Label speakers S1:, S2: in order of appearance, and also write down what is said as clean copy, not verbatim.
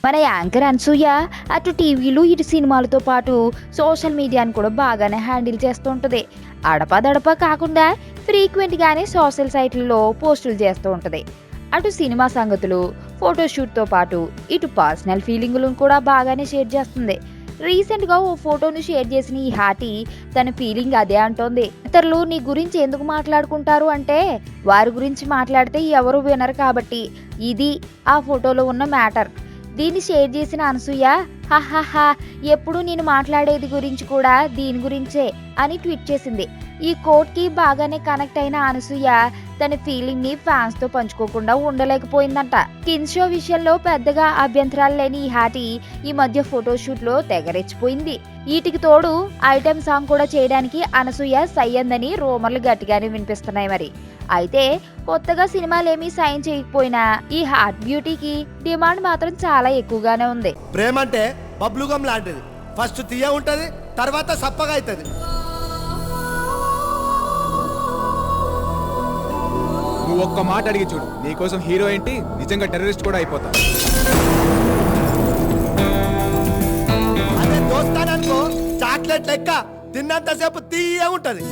S1: మన యాంకర్ అనసూయ అటు టీవీలు ఇటు సినిమాలతో పాటు సోషల్ మీడియాను కూడా బాగానే హ్యాండిల్ చేస్తూ ఉంటుంది. అడపదడప కాకుండా ఫ్రీక్వెంట్గానే సోషల్ సైట్లలో పోస్టులు చేస్తూ ఉంటుంది. అటు సినిమా సంగతులు, ఫోటోషూట్తో పాటు ఇటు పర్సనల్ ఫీలింగులను కూడా బాగానే షేర్ చేస్తుంది. రీసెంట్గా ఓ ఫోటోను షేర్ చేసిన ఈ హాటి తన ఫీలింగ్ అదే అంటోంది. ఇతరులు నీ గురించి ఎందుకు మాట్లాడుకుంటారు అంటే వారి గురించి మాట్లాడితే ఎవరు వినరు కాబట్టి ఇది ఆ ఫోటోలో ఉన్న మ్యాటర్. దీన్ని షేర్ చేసిన అనసూయ హహహా ఎప్పుడు నేను మాట్లాడేది గురించి కూడా దీని గురించే అని ట్వీట్ చేసింది. ఈ కోట్కి బాగానే కనెక్ట్ అయిన అనసూయ తన ఫీలింగ్ ని ఫ్యాన్స్ తో పంచుకోకుండా ఉండలేకపోయిందంట. కిన్ షో విషయంలో పెద్దగా అభ్యంతరాలు లేని ఈ హాటి ఈ మధ్య ఫోటోషూట్ లో తెగరెచ్చిపోయింది. వీటికి తోడు ఐటెం సాంగ్ కూడా చేయడానికి అనసూయ సై అందని రూమర్లు గట్టిగానే వినిపిస్తున్నాయి. మరి అయితే కొత్తగా సినిమాలేమీ సైన్ చేయకపోయినా ఈ హాట్ బ్యూటీకి డిమాండ్ మాత్రం చాలా ఎక్కువగానే ఉంది.
S2: ప్రేమ అంటే బబ్లుగం లాంటిది. ఫస్ట్ తీయ ఉంటది, తర్వాత సప్పగా అవుతుంది.
S3: నువ్వు ఒక్క మాట అడిగి చూడు, నీకోసం హీరో ఏంటి నిజంగా టెర్రరిస్ట్ కూడా అయిపోతా.
S2: అదే దోస్తాననుకో చాక్లెట్ లెక్క తిన్నంతసేపు తీయ ఉంటది.